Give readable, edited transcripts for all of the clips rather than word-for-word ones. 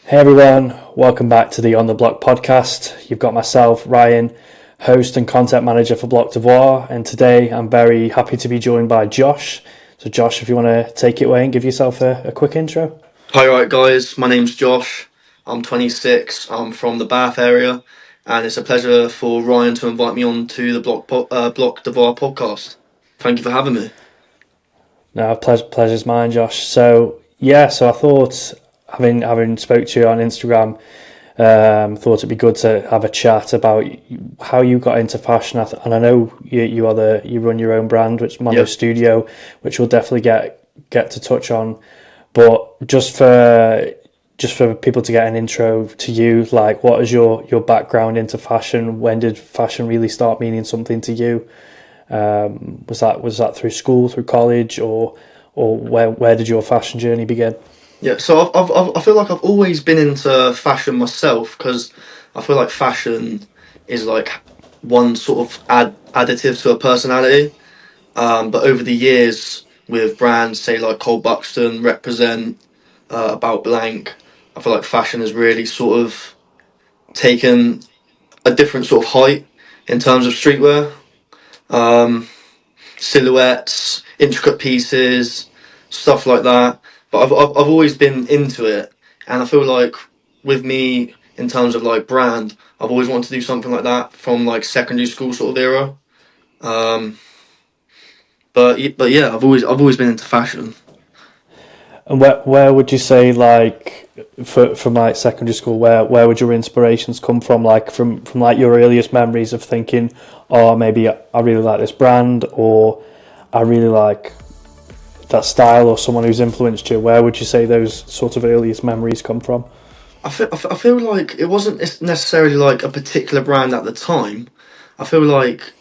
Hey everyone, welcome back to the On the Block podcast. You've got myself, Ryan, host and content manager for Bloc, and today I'm very happy to be joined by Josh. So Josh, if you want to take it away and give yourself a quick intro. Hi, right, guys. My name's Josh. I'm 26. I'm from the Bath area, and it's a pleasure for Ryan to invite me on to the Bloc podcast. Thank you for having me. No, pleasure's mine, Josh. So I thought, having spoke to you on Instagram, thought it'd be good to have a chat about how you got into fashion. And I know you run your own brand, which is Mono Yeah, Studio, which we'll definitely get to touch on. But just for people to get an intro to you, like what is your background into fashion? When did fashion really start meaning something to you? Was that through school, through college, or where did your fashion journey begin? yeah. So I feel like I've always been into fashion myself because I feel like fashion is like one sort of additive to a personality. But over the years, with brands say like Cole Buxton, Represent, About Blank, I feel like fashion has really sort of taken a different sort of height in terms of streetwear, um, silhouettes, intricate pieces, stuff like that. But I've always been into it, and I feel like with me in terms of like brand, I've always wanted to do something like that from like secondary school sort of era. Um, but yeah, I've always been into fashion. And where would you say, like, from like secondary school, where would your inspirations come from? Like from like your earliest memories of thinking, oh, maybe I really like this brand, or I really like that style, or someone who's influenced you. Where would you say those sort of earliest memories come from? I feel like it wasn't necessarily like a particular brand at the time. I feel like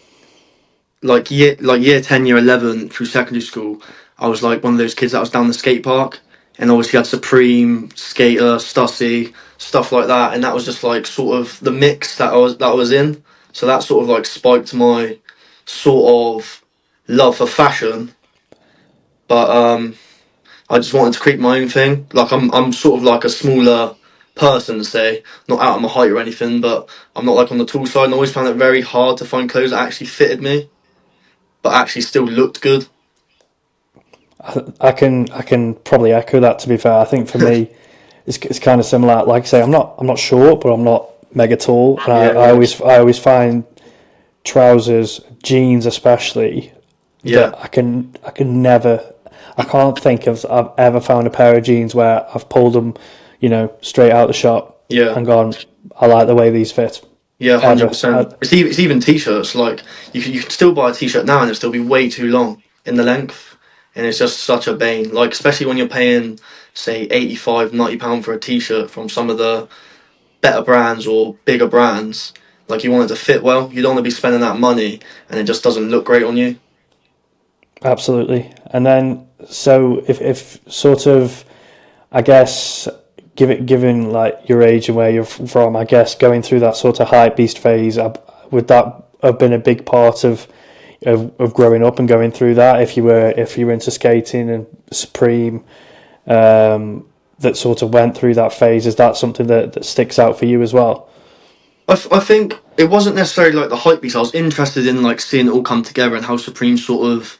year 10, year 11 through secondary school, I was like one of those kids that was down the skate park, and obviously had Supreme, Skater, Stussy, stuff like that, and that was just like sort of the mix that I was in. So that sort of like spiked my sort of love for fashion. But I just wanted to create my own thing. Like I'm sort of like a smaller person, say, not out of my height or anything, but I'm not like on the tall side, and I always found it very hard to find clothes that actually fitted me but actually still looked good. I can probably echo that. To be fair, I think for me, it's kind of similar. Like I say, I'm not short, but I'm not mega tall, and I, Yeah, I yeah, always I always find trousers, jeans especially, yeah, that I can never, I can't think of I've ever found a pair of jeans where I've pulled them, straight out the shop yeah, and gone, I like the way these fit. yeah, hundred Ever. percent. It's even t-shirts. Like you can still buy a t-shirt now and it'll still be way too long in the length, and it's just such a bane. Like especially when you're paying say 85, £90 for a t-shirt from some of the better brands or bigger brands. Like you want it to fit well. You don't want to be spending that money and it just doesn't look great on you. Absolutely. And then, so if sort of, I guess, given like your age and where you're from, I guess going through that sort of hype beast phase, would that have been a big part of growing up and going through that? If you were into skating and Supreme, that sort of went through that phase, is that something that sticks out for you as well? I think it wasn't necessarily like the hype beast. I was interested in like seeing it all come together and how Supreme sort of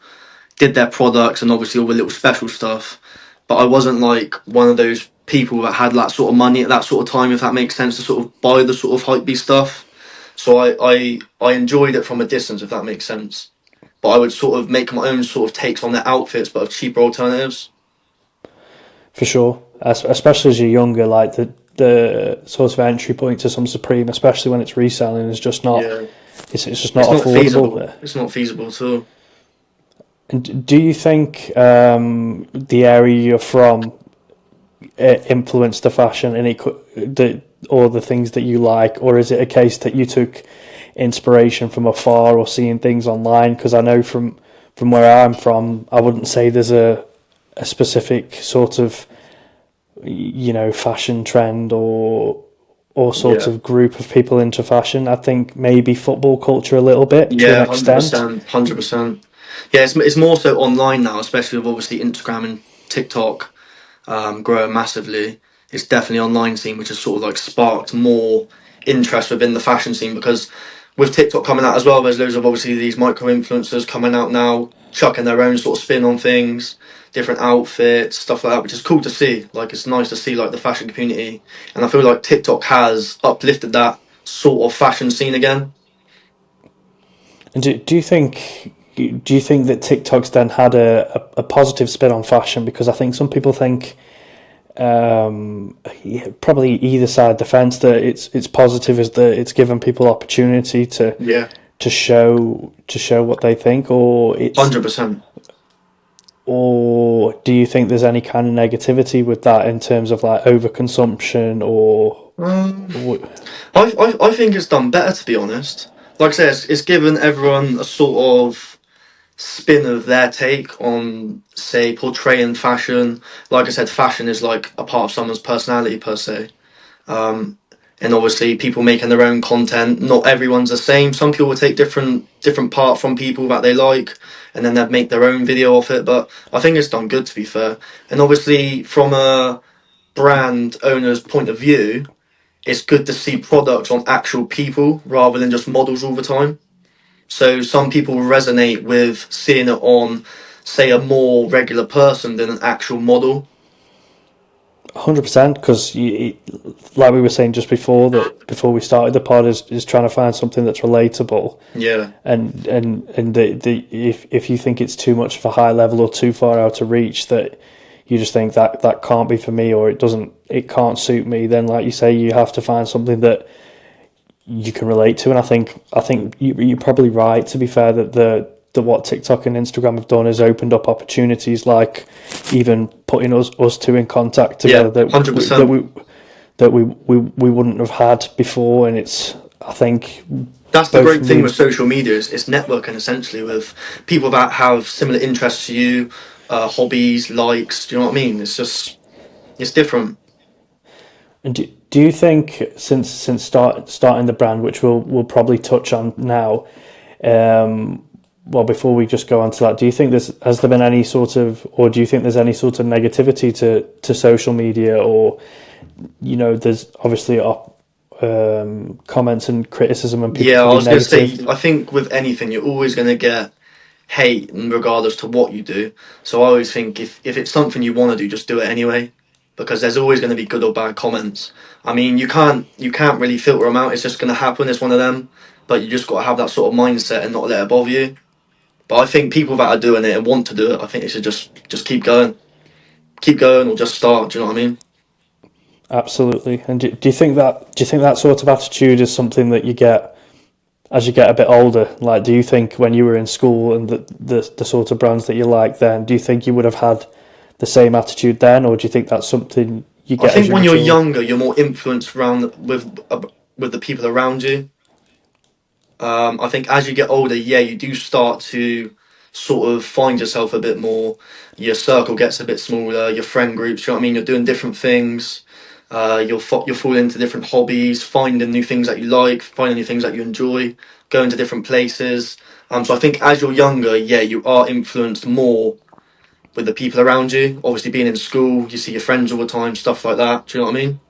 did their products and obviously all the little special stuff. But I wasn't like one of those people that had that sort of money at that sort of time, if that makes sense, to sort of buy the sort of hypebeast stuff. So I enjoyed it from a distance, if that makes sense. But I would sort of make my own sort of takes on their outfits, but of cheaper alternatives. For sure, especially as you're younger, like the sort of entry point to some Supreme, especially when it's reselling, is just not. Yeah, It's just not it's not feasible. affordable. It's not feasible at all. And do you think the area you're from influenced the fashion and or the things that you like, or is it a case that you took inspiration from afar or seeing things online? Because I know from where I'm from, I wouldn't say there's a specific sort of fashion trend or sort Yeah, of group of people into fashion. I think maybe football culture a little bit to an yeah, hundred extent. percent, 100%. Yeah, it's more so online now, especially with obviously Instagram and TikTok growing massively. it's definitely online scene, which has sort of like sparked more interest within the fashion scene because with TikTok coming out as well, there's loads of obviously these micro influencers coming out now, chucking their own sort of spin on things, different outfits, stuff like that, which is cool to see. Like it's nice to see like the fashion community, and I feel like TikTok has uplifted that sort of fashion scene again. And do you think that TikTok's then had a positive spin on fashion? Because I think some people think yeah, probably either side the fence that it's positive is that it's given people opportunity Yeah, to show what they think, 100%. or do you think there's any kind of negativity with that in terms of like overconsumption or I think it's done better to be honest. Like I said, it's given everyone a sort of spin of their take on, say, portraying fashion. Like I said, fashion is like a part of someone's personality per se. Um, and obviously, people making their own content. Not everyone's the same. Some people will take different part from people that they like, and then they'd make their own video off it. But I think it's done good to be fair. And obviously, from a brand owner's point of view, it's good to see products on actual people rather than just models all the time. So some people resonate with seeing it on, say, a more regular person than an actual model. 100%? Because like we were saying just before that before we started the pod is trying to find something that's relatable, Yeah, and the if you think it's too much of a high level or too far out of reach that you just think that can't be for me or it can't suit me, then like you say you have to find something that you can relate to. And I think you're probably right, to be fair, that the what TikTok and Instagram have done is opened up opportunities, like even putting us two in contact yeah, together that 100%. we wouldn't have had before. And it's, I think, That's the both great thing with really social media is it's networking essentially with people that have similar interests to you, hobbies, likes. Do you know what I mean? It's different. And do you think since starting the brand, which we'll probably touch on now, well, before we just go on to that, do you think has there been any sort of, or do you think there's any sort of negativity to social media, or there's obviously comments and criticism and people Yeah, can I be was going to say, negative. I think with anything, you're always going to get hate, regardless to what you do. So I always think if it's something you want to do, just do it anyway, because there's always going to be good or bad comments. I mean, you can't really filter them out. It's just going to happen. It's one of them. But you just got to have that sort of mindset and not let it bother you. But I think people that are doing it and want to do it, I think they should just keep going, or just start. Do you know what I mean? Absolutely. And do you think that sort of attitude is something that you get as you get a bit older? Like, do you think when you were in school and the sort of brands that you like then, do you think you would have had the same attitude then, or do you think that's something you I get as think you when you're mature? younger, you're more influenced around with the people around you. I think as you get older, yeah, you do start to sort of find yourself a bit more. Your circle gets a bit smaller. Your friend groups, you know what I mean. You're doing different things. You'll fall into different hobbies, finding new things that you like, finding new things that you enjoy, going to different places. So I think as you're younger, yeah, you are influenced more with the people around you. Obviously, being in school, you see your friends all the time, stuff like that. Do you know what I mean?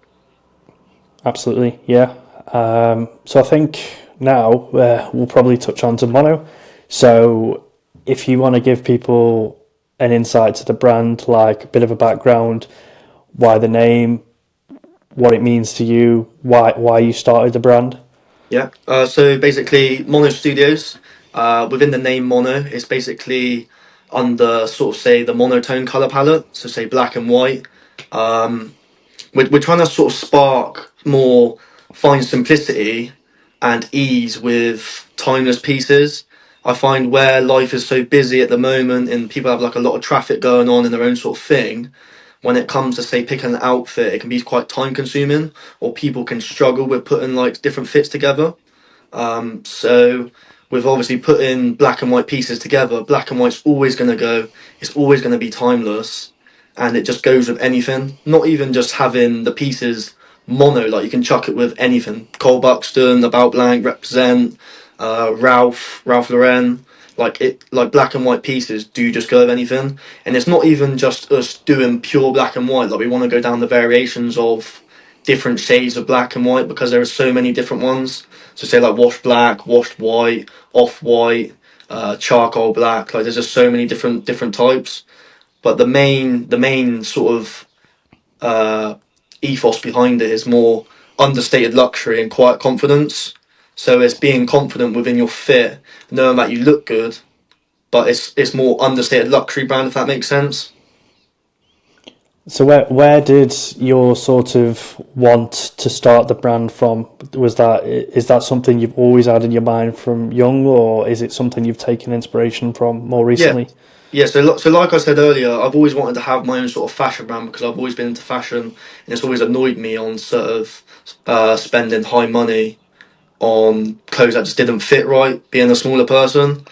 Absolutely, yeah. So I think now we'll probably touch on to Mono. So if you want to give people an insight to the brand, like a bit of a background, why the name, what it means to you, why you started the brand. Yeah. So basically, Mono Studios. Within the name Mono, it's basically under sort of say the monotone color palette. So say black and white. Um, we're trying to sort of spark more, find simplicity and ease with timeless pieces. I find where life is so busy at the moment and people have like a lot of traffic going on in their own sort of thing, when it comes to say picking an outfit, it can be quite time consuming or people can struggle with putting like different fits together. So we've obviously put in black and white pieces together. Black and white's always going to go. It's always going to be timeless, and it just goes with anything. Not even just having the pieces mono. Like you can chuck it with anything. Cole Buxton, About Blank, Represent, Ralph Lauren. like black and white pieces do just go with anything, and it's not even just us doing pure black and white. Like we want to go down the variations of different shades of black and white because there are so many different ones. So say like washed black, washed white, off white, charcoal black. Like there's just so many different types. But the main sort of ethos behind it is more understated luxury and quiet confidence. So it's being confident within your fit, knowing that you look good, but it's more understated luxury brand, if that makes sense. So where did your sort of want to start the brand from? Is that something you've always had in your mind from young, or is it something you've taken inspiration from more Yeah, recently? yeah. So like I said earlier, I've always wanted to have my own sort of fashion brand because I've always been into fashion, and it's always annoyed me on sort of spending high money on clothes that just didn't fit right, being a smaller person.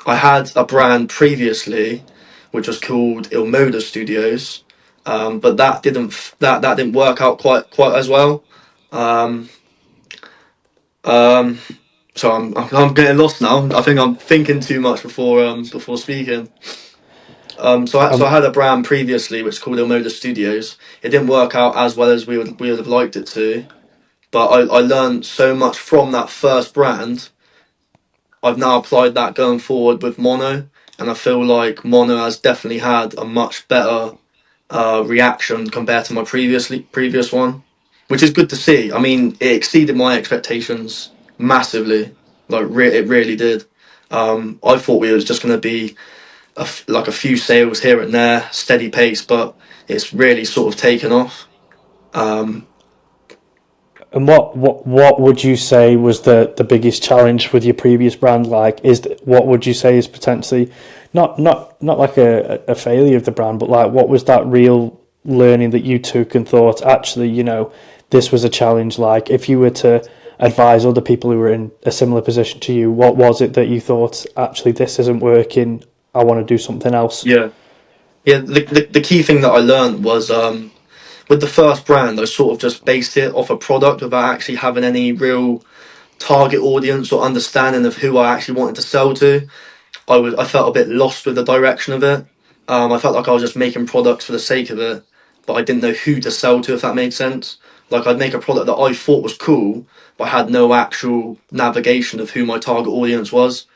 I had a brand previously, which was called Mono Studios, but that didn't work out quite as well. Um, um, so I'm getting lost now. I think I'm thinking too much before speaking. So I Um, had a brand previously which was called Mono Studios. It didn't work out as well as we would have liked it to, but I learned so much from that first brand. I've now applied that going forward with Mono, and I feel like Mono has definitely had a much better reaction compared to my previous one, which is good to see. I mean, it exceeded my expectations massively. Like it really did. I thought we was just going to be like a few sales here and there, steady pace, but it's really sort of taken off. Um, and what would you say was the biggest challenge with your previous brand? Like, what would you say is potentially not like a failure of the brand, but like what was that real learning that you took and thought actually, this was a challenge? Like, if you were to advise other people who were in a similar position to you, what was it that you thought actually this isn't working? I want to do something else. yeah, yeah. The key thing that I learned was with the first brand, I sort of just based it off a product without actually having any real target audience or understanding of who I actually wanted to sell to. I felt a bit lost with the direction of it. I felt like I was just making products for the sake of it, but I didn't know who to sell to, if that made sense. Like I'd make a product that I thought was cool, but I had no actual navigation of who my target audience was.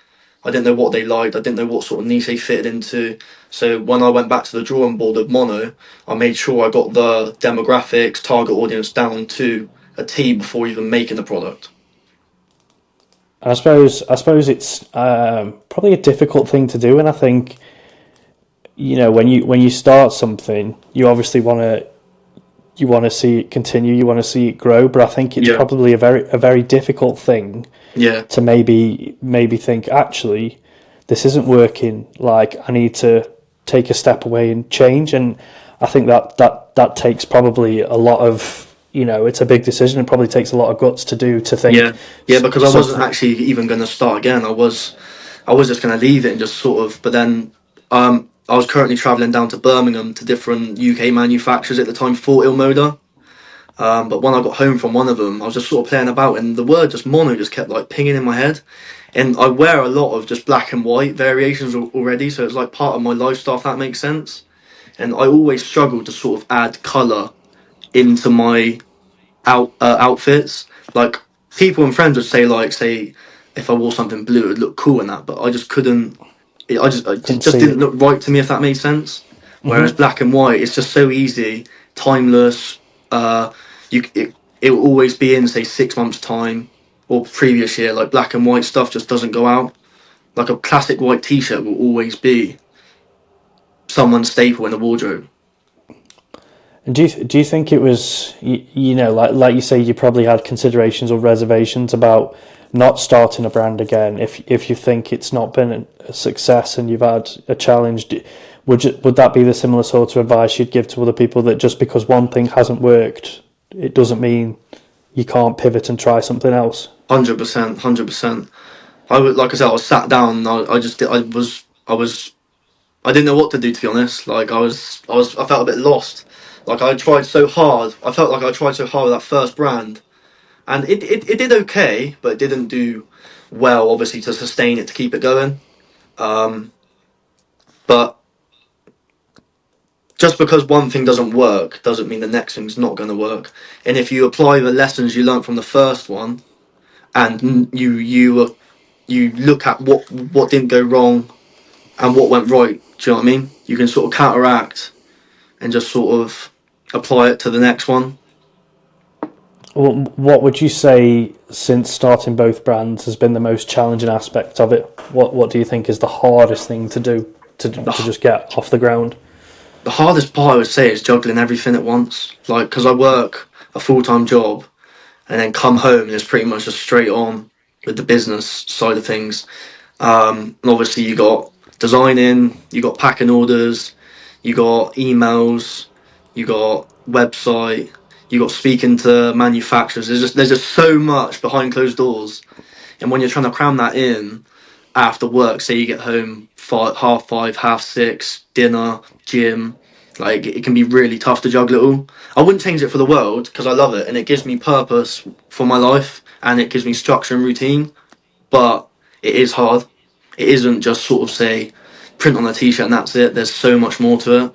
I didn't know what they liked. I didn't know what sort of niche they fitted into. So when I went back to the drawing board of Mono, I made sure I got the demographics, target audience down to a T before even making the product. And I suppose it's probably a difficult thing to do, and I think when you start something, you want to see it continue, you want to see it grow. But I think it's Yeah, probably a very difficult thing yeah, to maybe think actually this isn't working. Like I need to take a step away and change. And I think that takes probably a lot of it's a big decision. It probably takes a lot of guts to do to think yeah, yeah. Because I wasn't something. actually even going to start again. I was just going to leave it and just sort of. But then, I was currently traveling down to Birmingham to different UK manufacturers at the time for Ilmoda. But when I got home from one of them, I was just sort of playing about, and the word just mono just kept like pinging in my head. And I wear a lot of just black and white variations already, so it's like part of my lifestyle, if that makes sense. And I always struggle to sort of add color into my outfits. Like people and friends would say, like, say if I wore something blue, it'd look cool in that, but I just couldn't. It Couldn't just see didn't it. look right to me, if that made sense. Whereas black and white, it's just so easy, timeless. Uh, it will always be in say 6 months time or previous year. Like black and white stuff just doesn't go out. Like a classic white T-shirt will always be someone's staple in the wardrobe. And do you think it was like you say you probably had considerations or reservations about not starting a brand again if you think it's not been a success and you've had a challenge? Would that be the similar sort of advice you'd give to other people, that just because one thing hasn't worked, it doesn't mean you can't pivot and try something else? 100%, 100%. Like I said, I was sat down. I just I didn't know what to do, to be honest. Like I felt a bit lost. Like I tried so hard. I felt like I tried so hard with that first brand, and it did okay, but it didn't do well, obviously to sustain it, to keep it going. Um, but just because one thing doesn't work doesn't mean the next thing's not going to work. And if you apply the lessons you learned from the first one, and you look at what didn't go wrong and what went right, do you know what I mean? You can sort of counteract and just sort of apply it to the next one. What would you say, since starting both brands, has been the most challenging aspect of it? What do you think is the hardest thing to do to The, just get off the ground? the hardest part I would say is juggling everything at once. Like, because I work a full time job and then come home and it's pretty much just straight on with the business side of things. And obviously you got designing, you got packing orders, you got emails, you got website, you got speaking to manufacturers. There's just so much behind closed doors, and when you're trying to cram that in after work, say you get home half five, half six, dinner, gym, like it can be really tough to juggle it all. I wouldn't change it for the world because I love it and it gives me purpose for my life and it gives me structure and routine. But it is hard. It isn't just sort of say print on a t-shirt and that's it. There's so much more to it.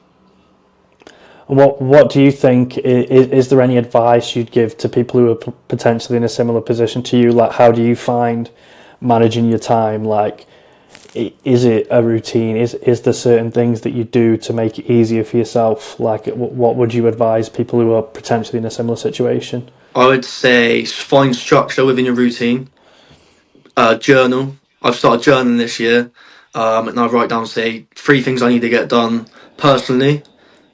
What do you think? Is there any advice you'd give to people who are potentially in a similar position to you? Like, how do you find managing your time? Like, is it a routine? Is there certain things that you do to make it easier for yourself? Like, what would you advise people who are potentially in a similar situation? I would say find structure within your routine. Journal. I've started journaling this year, and I write down say three things I need to get done personally,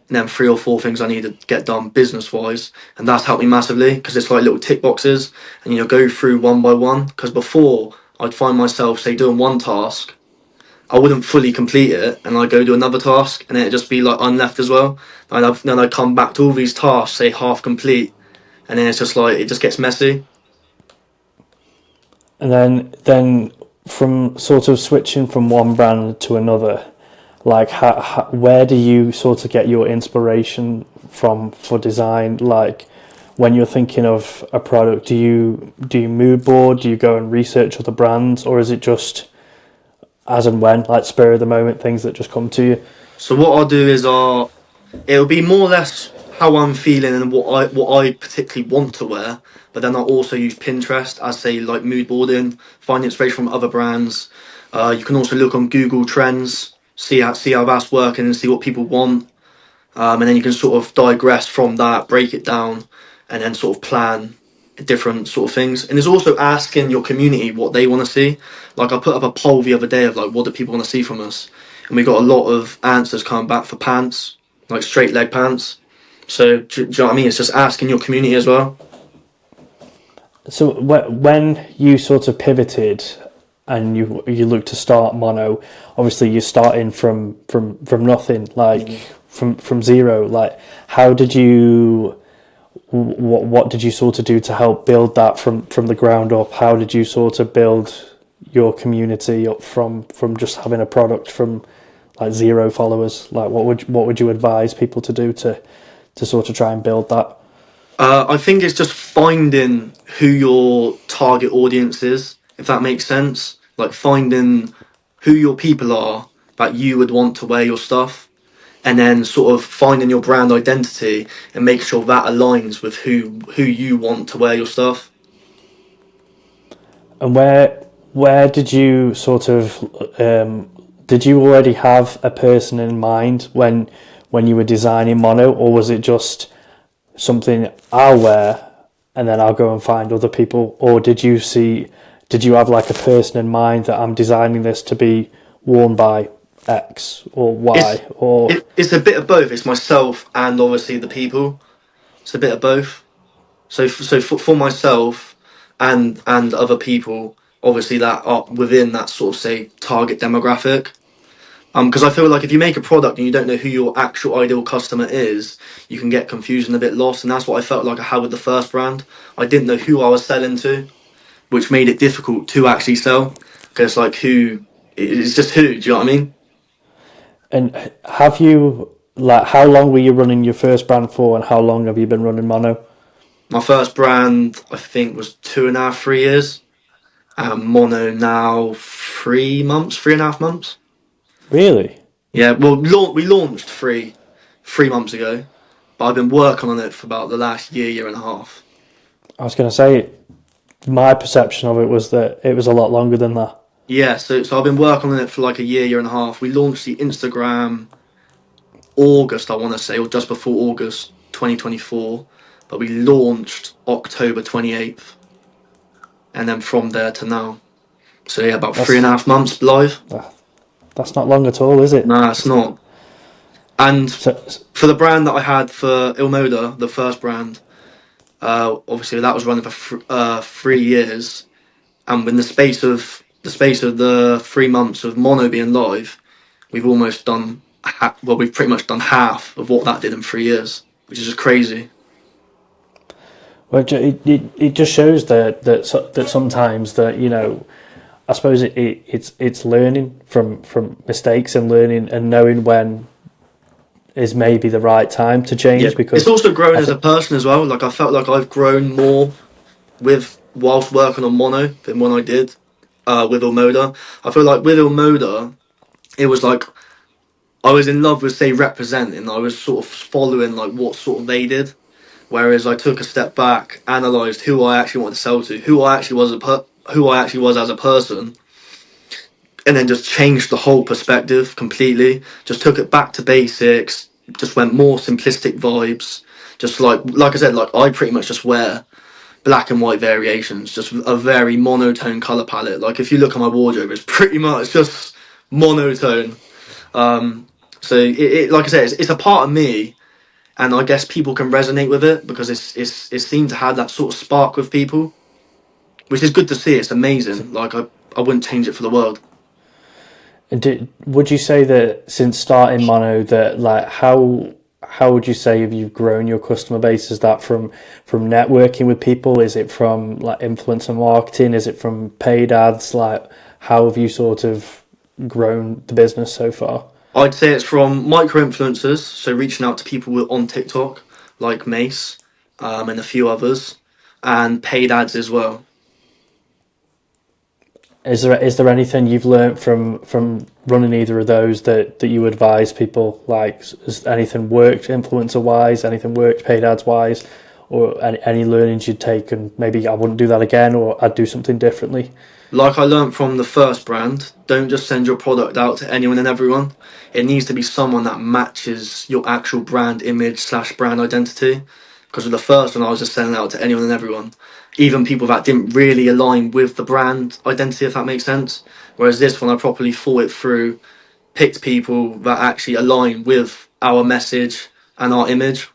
and then three or four things I need to get done business wise, and that's helped me massively because it's like little tick boxes, and go through one by one. Because before I'd find myself say doing one task, I wouldn't fully complete it, and I'd go do another task, and then it'd just be like unleft as well. And then I'd come back to all these tasks, say half complete, and then it's just like it just gets messy. And then from sort of switching from one brand to another, like where do you sort of get your inspiration from for design? Like, when you're thinking of a product, do you mood board? Do you go and research other brands, or is it just as and when, like spur of the moment things that just come to you? So what I'll do is it'll be more or less how I'm feeling and what I particularly want to wear. But then I'll also use Pinterest as say like mood boarding, find inspiration from other brands. You can also look on Google Trends, see how that's working and see what people want. And then you can sort of digress from that, break it down, and then sort of plan different sort of things. And there's also asking your community what they want to see. Like I put up a poll the other day of like what do people want to see from us, and we got a lot of answers coming back for pants, like straight leg pants. So do you know what I mean? It's just asking your community as well. So when you sort of pivoted and you look to start Mono, obviously you're starting from nothing, like from zero. Like, how did you what did you sort of do to help build that from the ground up? How did you sort of build your community up from just having a product from like zero followers? Like, what would you advise people to do to sort of try and build that? I think it's just finding who your target audience is, if that makes sense. Like finding who your people are that you would want to wear your stuff, and then sort of finding your brand identity and make sure that aligns with who you want to wear your stuff. And where did you sort of did you already have a person in mind when you were designing Mono, or was it just something I'll wear and then I'll go and find other people, or did you have like a person in mind that I'm designing this to be worn by X or It's Y or it's a bit of both. It's myself and obviously the people. It's a bit of both. So for myself and other people, obviously that are within that sort of say target demographic. Because I feel like if you make a product and you don't know who your actual ideal customer is, you can get confused and a bit lost. And that's what I felt like I had with the first brand. I didn't know who I was selling to, which made it difficult to actually sell. Because like who, it's just who. Do you know what I mean? and have you like how long were you running your first brand for, and how long have you been running Mono? My first brand, I think, was 2.5, 3 years. Mono now 3 months, 3.5 months. Really? Yeah, well, we launched three months ago, but I've been working on it for about the last year, year and a half. I was going to say, my perception of it was that it was a lot longer than that. Yeah, so I've been working on it for like a year, year and a half. We launched the Instagram August, I want to say, or just before August 2024, but we launched October 28th, and then from there to now. So yeah, about three and a That's half months live. that's not long at all, is it? Nah, it's not. And So, for the brand that I had for Ilmoda, the first brand, obviously that was running for 3 years, and in the space of the 3 months of Mono being live, we've almost done we've pretty much done half of what that did in 3 years, which is just crazy. well, it just shows that sometimes that I suppose it's learning from mistakes and learning and knowing when is maybe the right time to Yeah, change it's because also grown I as a think person as well. Like I felt like I've grown more with whilst working on Mono than when I did with Ilmoda. I feel like with Ilmoda, it was like I was in love with say representing. I was sort of following like what sort of they did. Whereas I took a step back, analysed who I actually wanted to sell to, who I actually was as a person, and then just changed the whole perspective completely. Just took it back to basics. Just went more simplistic vibes. Just like I said, like I pretty much just wear black and white variations, just a very monotone color palette. Like if you look at my wardrobe, it's pretty much just monotone. Um, so like I said, it's a part of me, and I guess people can resonate with it because it seemed to have that sort of spark with people, which is good to see. It's amazing. Like I wouldn't change it for the world. would you say that since starting Mono that like how would you say have you grown your customer base? Is that from networking with people? Is it from like influencer marketing? Is it from paid ads? Like how have you sort of grown the business so far? I'd say it's from micro influencers, so reaching out to people on TikTok like Mace, and a few others, and paid ads as well. Is there anything you've learned from running either of those that you advise people? Like, has anything worked influencer wise? Anything worked paid ads wise? Or any learnings you'd take and maybe I wouldn't do that again or I'd do something differently? Like I learned from the first brand, don't just send your product out to anyone and everyone. It needs to be someone that matches your actual brand image slash brand identity. Because with the first one, I was just sending it out to anyone and everyone, even people that didn't really align with the brand identity, if that makes sense. Whereas this one, I properly thought it through, picked people that actually align with our message and our image.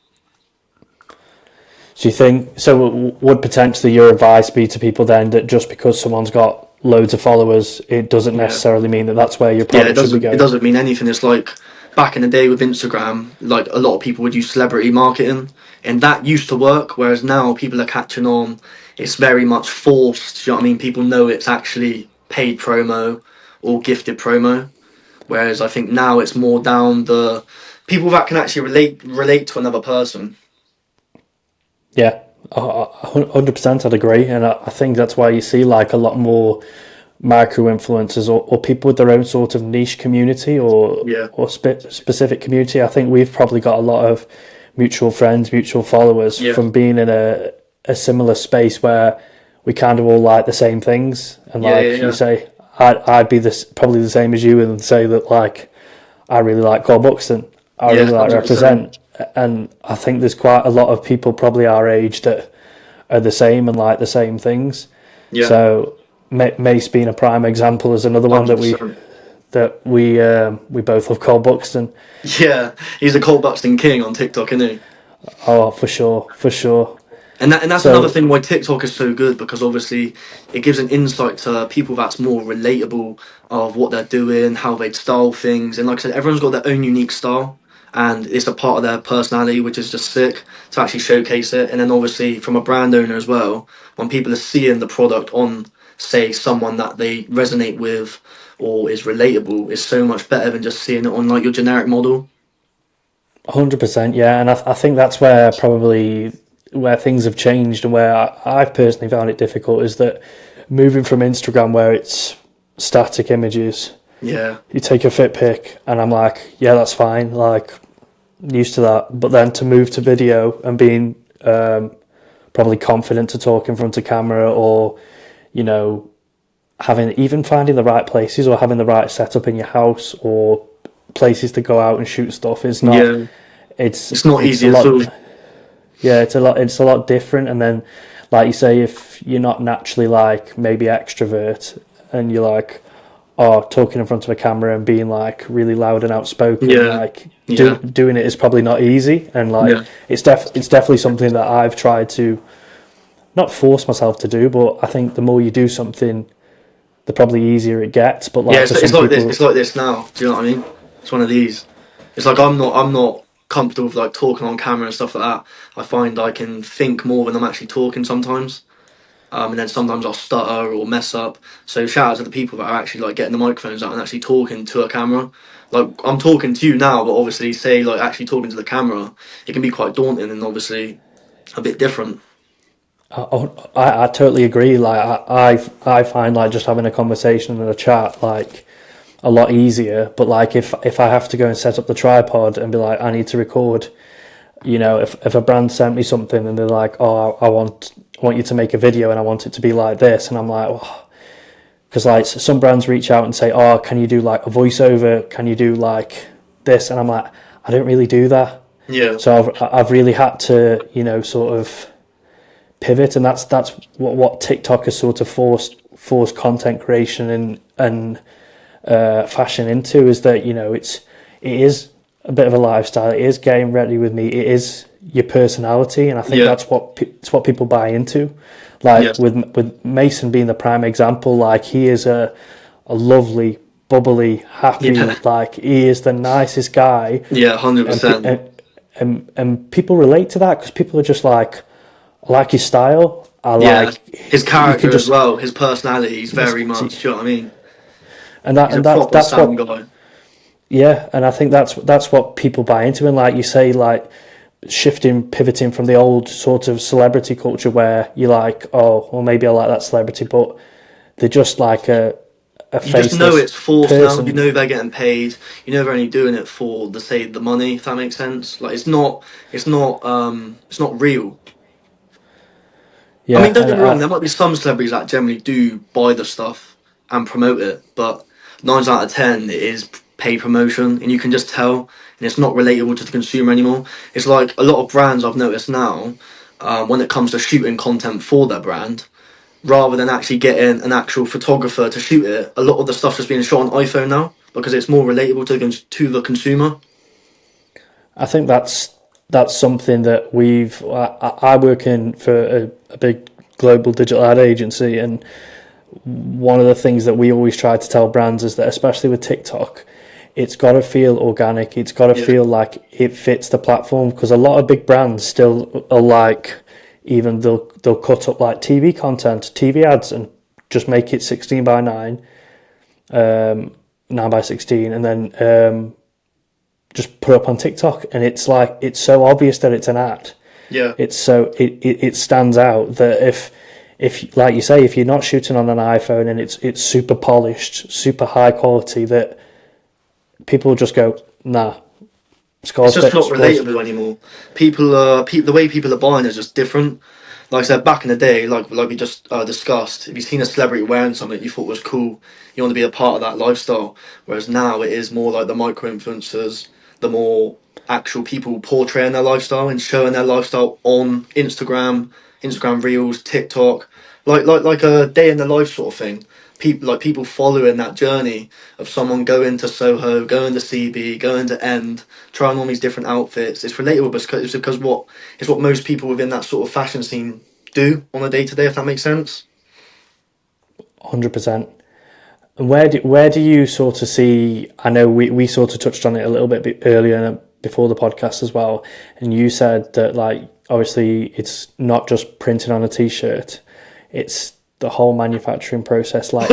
Do you think so? Would potentially your advice be to people then that just because someone's got loads of followers, it doesn't Yeah. necessarily mean that that's where your Yeah, it product should be doesn't. It going? doesn't mean anything. It's like back in the day with Instagram, like a lot of people would use celebrity marketing, and that used to work. Whereas now people are catching on. It's very much forced. You know what I mean? People know it's actually paid promo or gifted promo. Whereas I think now it's more down the people that can actually relate to another person. Yeah, 100%. I'd agree, and I think that's why you see like a lot more micro influencers or people with their own sort of niche community Yeah, or specific community. I think we've probably got a lot of mutual friends, mutual followers yeah, from being in a similar space where we kind of all like the same things. And yeah, yeah, like you yeah. say, I'd be this probably the same as you and say that like I really like Cole Buxton, I Yeah, really like 100%. Represent, and I think there's quite a lot of people probably our age that are the same and like the same things. Yeah, So Mace being a prime example is another one that 100%. we both love Cole Buxton. Yeah, he's a Cold Buxton king on TikTok, isn't he? Oh, for sure, for sure. And that's another So thing why TikTok is so good because obviously it gives an insight to people that's more relatable of what they're doing, how they style things, and like I said, everyone's got their own unique style, and it's a part of their personality, which is just sick to actually showcase it. And then obviously from a brand owner as well, when people are seeing the product on, say, someone that they resonate with or is relatable, it's so much better than just seeing it on like your generic model. 100%, yeah, and I think that's where probably where things have changed and where I've personally found it difficult is that moving from Instagram where it's static images, Yeah. you take a fit pic, and I'm like, yeah, that's fine, like, used to that. But then to move to video and being probably confident to talk in front of camera, or, you know, finding the right places or having the right setup in your house or places to go out and shoot stuff is not. Yeah. It's It's not it's easy a at all. lot. Yeah, it's a lot different. And then, like you say, if you're not naturally like maybe extrovert, and you're like, oh, talking in front of a camera and being like really loud and outspoken, Yeah. like Yeah. doing it is probably not easy. And like Yeah. it's definitely something that I've tried to not force myself to do, but I think the more you do something, the probably easier it gets. But Yeah, like for it's some like this. people, It's like this now. Do you know what I mean? It's one of these. It's like I'm not comfortable with like talking on camera and stuff like that. I find I can think more when I'm actually talking sometimes. And then sometimes I'll stutter or mess up. So shout out to the people that are actually like getting the microphones out and actually talking to a camera. Like I'm talking to you now, but obviously say like actually talking to the camera, it can be quite daunting and obviously a bit different. I totally agree. Like I find like just having a conversation and a chat like a lot easier. But like if I have to go and set up the tripod and be like, I need to record, you know, if a brand sent me something and they're like, oh, I want you to make a video and I want it to be like this, and I'm like, oh, because like some brands reach out and say, oh, can you do like a voiceover? Can you do like this? And I'm like, I don't really do that. Yeah, So I've really had to, you know, sort of pivot, and that's what TikTok has sort of forced content creation and fashion into, is that, you know, it is a bit of a lifestyle. It is getting ready with me. It is your personality, and I think yeah, that's what people buy into. yeah, Like with Mason being the prime example, like he is a lovely, bubbly, happy, yeah, like he is the nicest guy, yeah, hundred and pe- percent. and people relate to that because people are just like, I like his style. I Yeah, like his you can character as just well, his personality, he's very much. Do you know what I mean? and He's a that proper that's Sam what guy. yeah, and I think that's what people buy into. And like you say, like pivoting from the old sort of celebrity culture where you're like, oh, well maybe I like that celebrity, but they're just like a You just know faceless it's forced now. You person. know they're getting paid. You know they're only doing it for the money. If that makes sense. Like it's not real. I mean, Yeah, don't and get me wrong. There might be some celebrities that generally do buy the stuff and promote it, but 9 out of 10 it is paid promotion, and you can just tell, and it's not relatable to the consumer anymore. It's like a lot of brands I've noticed now, when it comes to shooting content for their brand, rather than actually getting an actual photographer to shoot it, a lot of the stuff's just being shot on iPhone now because it's more relatable to the consumer. I think that's something that I work in for a big global digital ad agency, and one of the things that we always try to tell brands is that, especially with TikTok, it's got to feel organic. It's got to Yeah, feel like it fits the platform, because a lot of big brands still are like, even they'll cut up like TV content, TV ads, and just make it 16:9, 9:16, and then just put up on TikTok, and it's like it's so obvious that it's an ad. yeah. It stands out that if like you say, if you're not shooting on an iPhone and it's super polished, super high quality, that people just go, nah, It's just not scores. relatable anymore. The way people are buying is just different. Like I said, back in the day, like we just discussed, if you've seen a celebrity wearing something you thought was cool, you want to be a part of that lifestyle. Whereas now it is more like the micro influencers, the more actual people portraying their lifestyle and showing their lifestyle on Instagram, Instagram Reels, TikTok, like a day in the life sort of thing. People following that journey of someone going to Soho, going to CB, going to End, trying on these different outfits. It's relatable because what most people within that sort of fashion scene do on a day to day. If that makes sense. 100%. And where do you sort of see? I know we sort of touched on it a little bit earlier before the podcast as well, and you said that like obviously it's not just printing on a t-shirt, it's the whole manufacturing process. Like,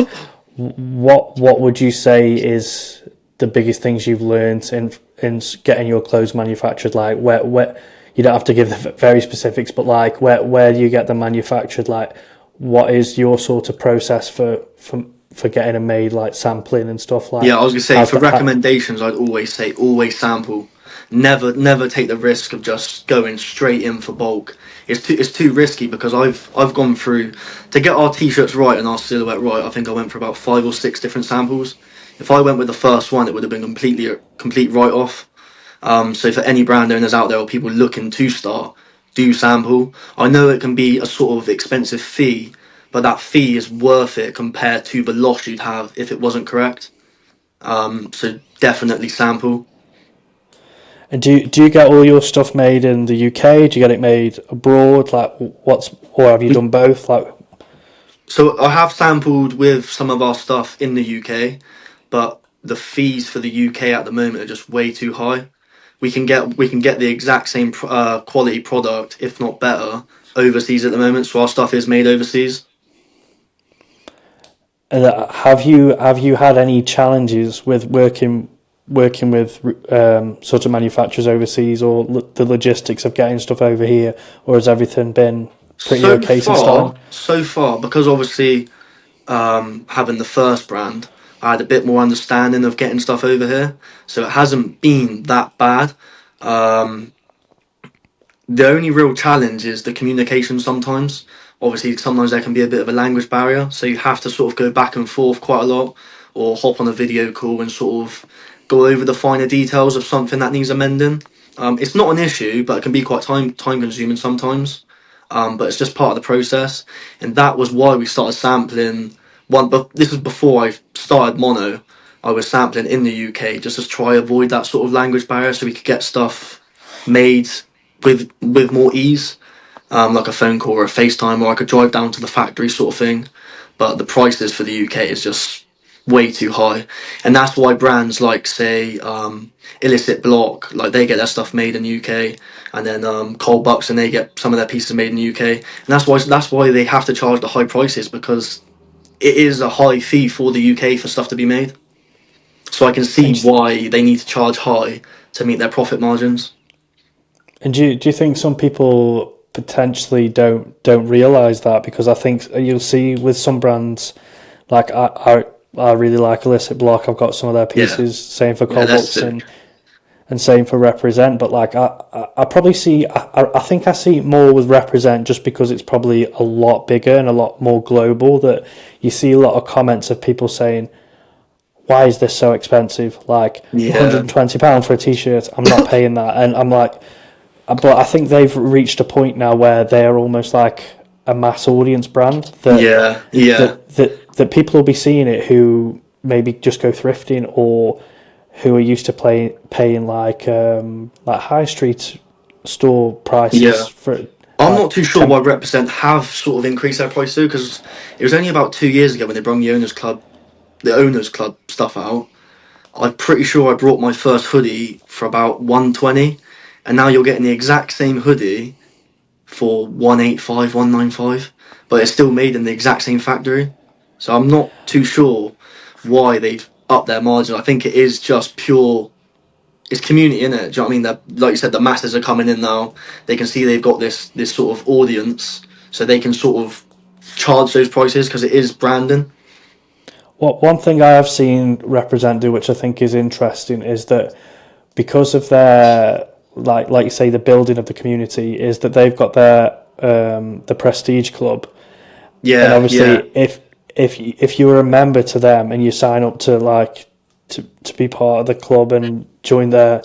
what would you say is the biggest things you've learned in getting your clothes manufactured? Like, where you don't have to give the very specifics, but like where do you get them manufactured? Like, what is your sort of process for getting them made, like sampling and stuff like? Yeah, I was gonna say How's for that? recommendations, I'd always say always sample. Never take the risk of just going straight in for bulk. It's too risky because I've gone through to get our t-shirts right and our silhouette right. I think I went for about 5 or 6 different samples. If I went with the first one, it would have been complete write off. So for any brand owners out there or people looking to start, do sample. I know it can be a sort of expensive fee, but that fee is worth it compared to the loss you'd have if it wasn't correct. So definitely sample. And do you get all your stuff made in the UK? Do you get it made abroad? Like, or have you done both? Like, So I have sampled with some of our stuff in the UK, but the fees for the UK at the moment are just way too high. We can get the exact same quality product, if not better, overseas at the moment. So our stuff is made overseas. have you had any challenges with working with sort of manufacturers overseas, or the logistics of getting stuff over here, or has everything been pretty So okay since far, starting? so far, because obviously having the first brand, I had a bit more understanding of getting stuff over here, so it hasn't been that bad. Um, The only real challenge is the communication sometimes. Obviously, sometimes there can be a bit of a language barrier, so you have to sort of go back and forth quite a lot, or hop on a video call and sort of go over the finer details of something that needs amending. It's not an issue, but it can be quite time consuming sometimes. But it's just part of the process, and that was why we started sampling. But this was before I started Mono. I was sampling in the UK just to try avoid that sort of language barrier, so we could get stuff made with more ease, like a phone call or a FaceTime, or I could drive down to the factory sort of thing. But the prices for the UK is just way too high, and that's why brands like say Illicit Bloc, like they get their stuff made in the UK, and then Cold Bucks and they get some of their pieces made in the UK, and that's why they have to charge the high prices because it is a high fee for the UK for stuff to be made. So I can see And why they need to charge high to meet their profit margins. And do you think some people potentially don't realize that? Because I think you'll see with some brands, like I really like Illicit Block. I've got some of their Yeah, pieces. Same for yeah, Cold that's Books sick. and same for Represent. But like I probably see I think I see it more with Represent just because it's probably a lot bigger and a lot more global. That you see a lot of comments of people saying, "Why is this so expensive? Like Yeah. £120 for a t-shirt. I'm not paying that." And I'm like, but I think they've reached a point now where they're almost like a mass audience brand Yeah, yeah, that people will be seeing it who maybe just go thrifting, or who are used to paying like high street store yeah. prices for I'm like not too sure 10. why Represent have sort of increased their price too, because it was only about 2 years ago when they brought the owners club stuff out. I'm pretty sure I brought my first hoodie for about 120, and now you're getting the exact same hoodie for 185, 195, but it's still made in the exact same factory. So I'm not too sure why they've upped their margin. I think it is just pure, it's community in it. Do you know what I mean? That, like you said, the masses are coming in now. They can see they've got this sort of audience, so they can sort of charge those prices because it is branding. What one thing I have seen Represent do, which I think is interesting, is that because of their like you say the building of the community, is that they've got their the Prestige Club. And Yeah, yeah, obviously if you're a member to them and you sign up to to be part of the club and join their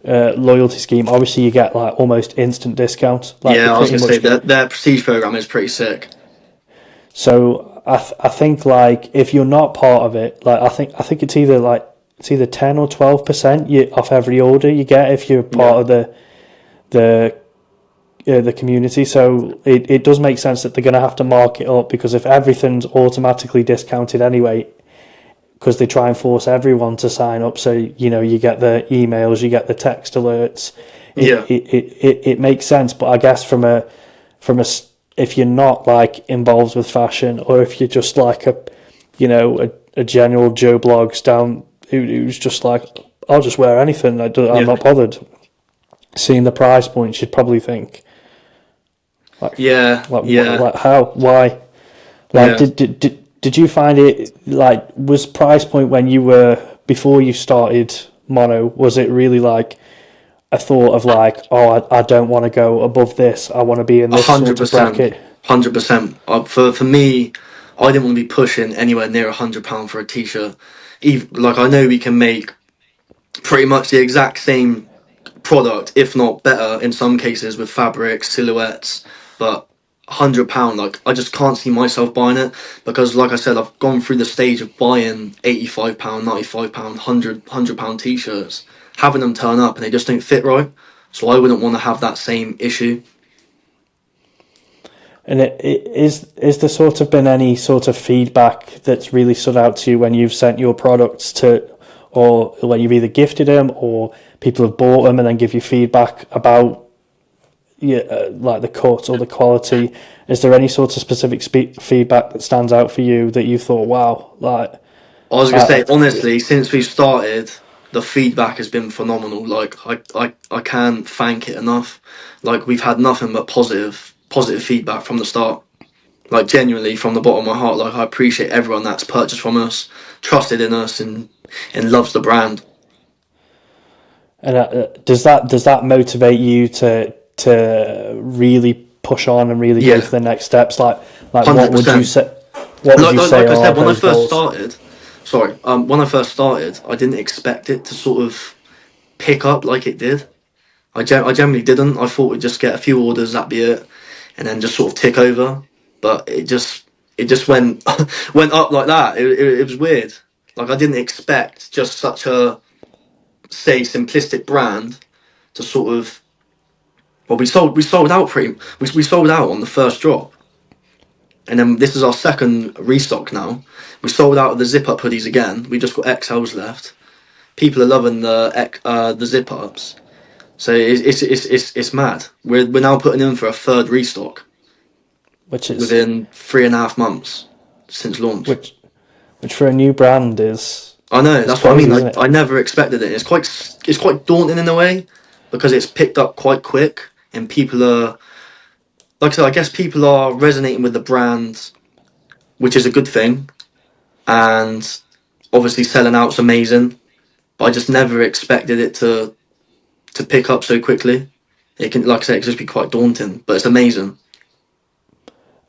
loyalty scheme, obviously you get like almost instant discounts. Like you yeah. I was pretty gonna say much that get. their prestige program is pretty sick. So I think like if you're not part of it, like I think it's either 10 or 12% you off every order you get if you're Yeah, part of the the community. So it does make sense that they're going to have to mark it up, because if everything's automatically discounted anyway, because they try and force everyone to sign up, so you get the emails, you get the text alerts. It yeah, it, it makes sense. But I guess from a if you're not like involved with fashion, or if you're just like a general Joe Blogs down who's just like, I'll just wear anything, I'm yeah, not bothered. Seeing the price points, you'd probably think like yeah, like yeah. like how why? Like, Yeah. did you find it like was price point when you were before you started Mono? Was it really like a thought of like, oh, I don't want to go above this. I want to be in A this hundred sort of percent, bracket. 100%. For me, I didn't want to be pushing anywhere near £100 for a t-shirt. Even like I know we can make pretty much the exact same product, if not better, in some cases with fabrics, silhouettes, but £100, like I just can't see myself buying it because, like I said, I've gone through the stage of buying £85, £95, £100 t-shirts, having them turn up and they just don't fit right. So I wouldn't want to have that same issue. And is there sort of been any sort of feedback that's really stood out to you when you've sent your products to, or when you've either gifted them or people have bought them and then give you feedback about, yeah, like the cut or the quality? Is there any sort of specific feedback that stands out for you that you thought, wow, like, I was gonna I, say honestly, since we've started, the feedback has been phenomenal. Like I can't thank it enough. Like we've had nothing but positive feedback from the start. Like genuinely from the bottom of my heart, like I appreciate everyone that's purchased from us, trusted in us, and loves the brand. and does that motivate you to really push on and really go Yeah, for the next steps? Like what hundred would you percent. say? What would Like, you like say like I are said, when I those first goals? started, sorry, when I first started, I didn't expect it to sort of pick up like it did. I generally didn't. I thought we'd just get a few orders, that'd be it, and then just sort of tick over. But it just went went up like that. It was weird. Like I didn't expect just such a, say, simplistic brand to sort of, well, we sold out we sold out on the first drop, and then this is our second restock now. We sold out of the zip up hoodies again. We just got XLs left. People are loving the zip ups. So it's mad. We're now putting in for a third restock Which is within 3.5 months since launch. which which for a new brand I know, is that's what I mean. crazy, I, isn't I it? never expected it. It's quite daunting in a way because it's picked up quite quick and people are, like I said, I guess people are resonating with the brand, which is a good thing, and obviously selling out's amazing. But I just never expected it to pick up so quickly. It can, like I said, it can just be quite daunting, but it's amazing.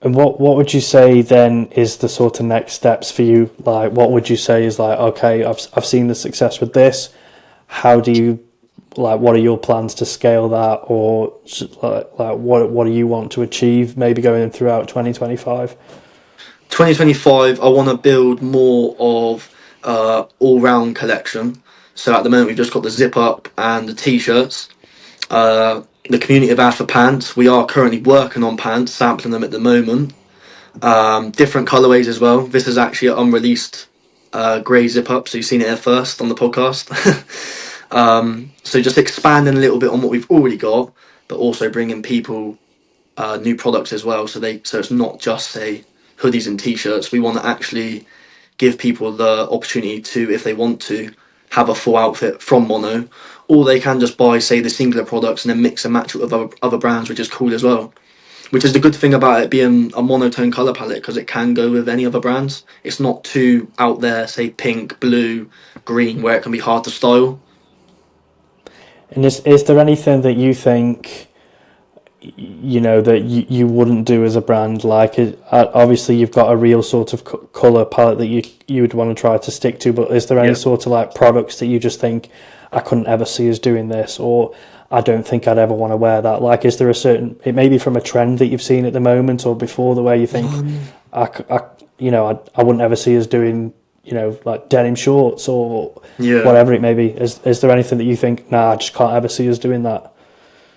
And what would you say then is the sort of next steps for you? Like, what would you say is like, okay, I've seen the success with this. How do you like? What are your plans to scale that, or like what do you want to achieve? Maybe going throughout 2025. 2025, I want to build more of all round collection. So at the moment, we've just got the zip up and the t-shirts. The community have asked for pants. We are currently working on pants, sampling them at the moment. Different colorways as well. This is actually an unreleased grey zip up, so you've seen it here first on the podcast. So just expanding a little bit on what we've already got, but also bringing people new products as well. So it's not just, say, hoodies and t-shirts. We want to actually give people the opportunity to, if they want to, have a full outfit from Mono, or they can just buy, say, the singular products and then mix and match it with other brands, which is cool as well. Which is the good thing about it being a monotone color palette because it can go with any other brands. It's not too out there, say pink, blue, green, where it can be hard to style. And is there anything that you think, you know, that you wouldn't do as a brand? Like, obviously you've got a real sort of color palette that you would want to try to stick to, but is there any Yeah. sort of like products that you just think, I couldn't ever see us doing this, or I don't think I'd ever want to wear that? Like, is there a certain, it may be from a trend that you've seen at the moment or before, the way you think, Um, I you know, I wouldn't ever see us doing, you know, like denim shorts or yeah. whatever it may be. Is there anything that you think, nah, I just can't ever see us doing that?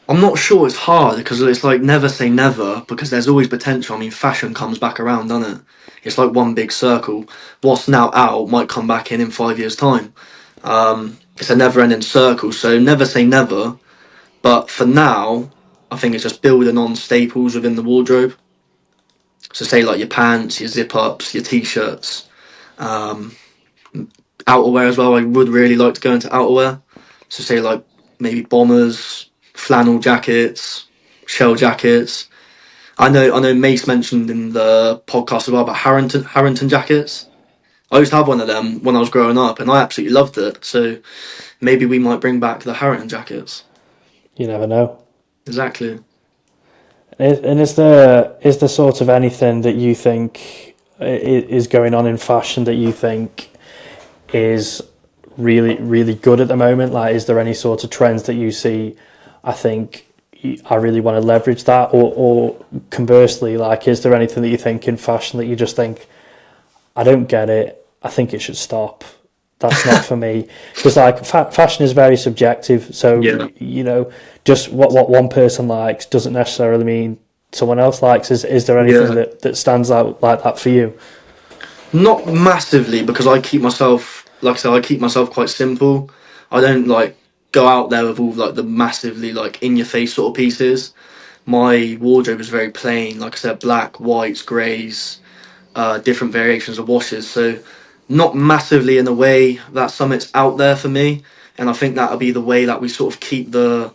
I'm not sure. It's hard because it's like never say never because there's always potential. I mean, fashion comes back around, doesn't it? It's like one big circle. What's now out might come back in 5 years' time. It's a never-ending circle. So never say never. But for now, I think it's just building on staples within the wardrobe. So say like your pants, your zip-ups, your t-shirts, um, outerwear as well. I would really like to go into outerwear. So say like maybe bombers, flannel jackets, shell jackets. I know Mace mentioned in the podcast as well about Harrington jackets. I used to have one of them when I was growing up, and I absolutely loved it. So maybe we might bring back the Harrington jackets. You never know. Exactly. And is there sort of anything that you think is going on in fashion that you think is really good at the moment? Like, is there any sort of trends that you see? I think I really want to leverage that, or conversely, like, is there anything that you think in fashion that you just think, I don't get it, I think it should stop, that's not for me? Because like fashion is very subjective, so Yeah. you know, just what one person likes doesn't necessarily mean someone else likes. Is there anything Yeah. that stands out like that for you? Not massively, because I keep myself, like I said, I keep myself quite simple. I don't like go out there with all like the massively like in your face sort of pieces. My wardrobe is very plain, like I said, black, whites, greys, different variations of washes. So not massively in a way that Summit's out there for me. And I think that'll be the way that we sort of keep the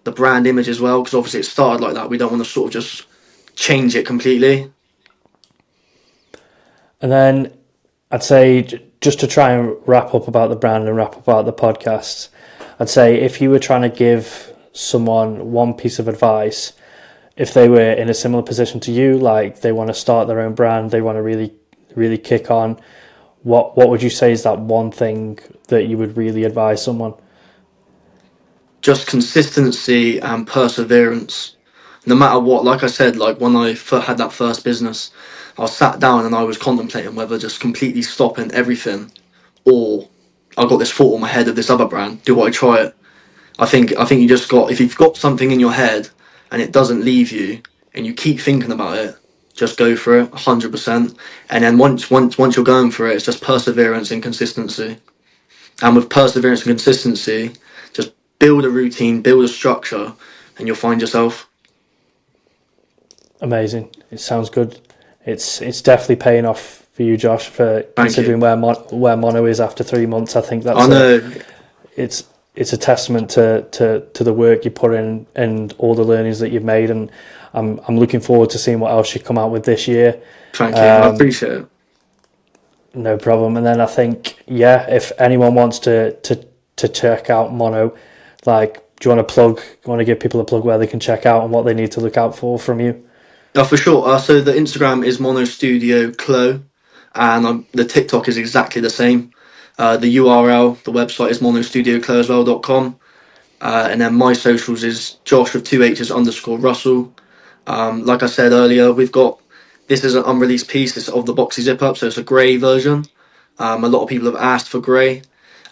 brand image as well, because obviously it started like that. We don't want to sort of just change it completely. And then I'd say, just to try and wrap up about the brand and wrap up about the podcast, I'd say if you were trying to give someone one piece of advice, if they were in a similar position to you, like they want to start their own brand, they want to really kick on, what would you say is that one thing that you would really advise someone? Just consistency and perseverance. No matter what, like I said, like when had that first business, I sat down and I was contemplating whether just completely stopping everything, or I got this thought in my head of this other brand. Do I try it? I think you just got, if you've got something in your head and it doesn't leave you and you keep thinking about it, just go for it 100%. And then once you're going for it, it's just perseverance and consistency. And with perseverance and consistency, just build a routine, build a structure, and you'll find yourself. Amazing. It sounds good. It's definitely paying off for you, Josh, for Thank you. considering where Mono is after 3 months. I think I that's know. it's a testament to the work you put in and all the learnings that you've made, and I'm looking forward to seeing what else you come out with this year. Thank you. I appreciate it. No problem. And then I think, yeah, if anyone wants to check out Mono, like, do you want to plug? You want to give people a plug where they can check out and what they need to look out for from you? For sure. So the Instagram is Mono Studio Clo, and the TikTok is exactly the same. The URL, the website is monostudioclo.com. And then my socials is Josh with two H's underscore Russell. Like I said earlier, this is an unreleased piece. It's of the Boxy Zip Up, so it's a grey version. A lot of people have asked for grey.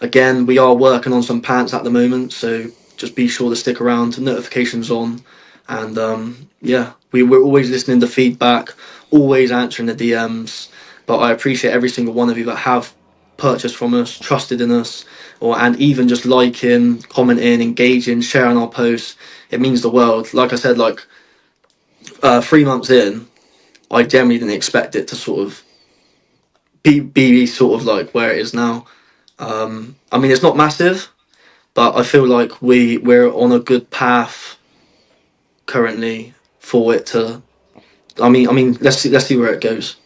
Again, we are working on some pants at the moment, so just be sure to stick around. Notifications on, and yeah, we're always listening to feedback, always answering the DMs. But I appreciate every single one of you that have purchased from us, trusted in us, and even just liking, commenting, engaging, sharing our posts. It means the world. Like I said, 3 months in, I generally didn't expect it to sort of be sort of like where it is now. I mean, it's not massive, but I feel like we're on a good path currently for it to. I mean, let's see where it goes.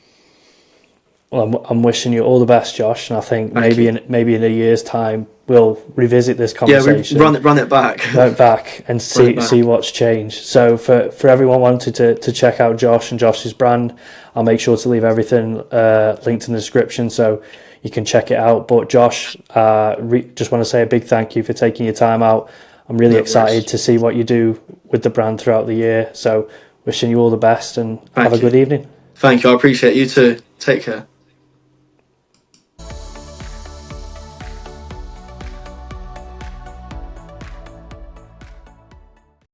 Well, I'm wishing you all the best, Josh, and I think Thank you. maybe in a year's time we'll revisit this Yeah, we conversation, run it back. right back, and Run it see back. what's changed. So for everyone wanted to check out Josh and Josh's brand, I'll make sure to leave everything linked in the description so you can check it out. But Josh, just want to say a big thank you for taking your time out. I'm really No excited worries. to see what you do with the brand throughout the year. So wishing you all the best and have Thank a good you. evening. Thank you. I appreciate you too. Take care.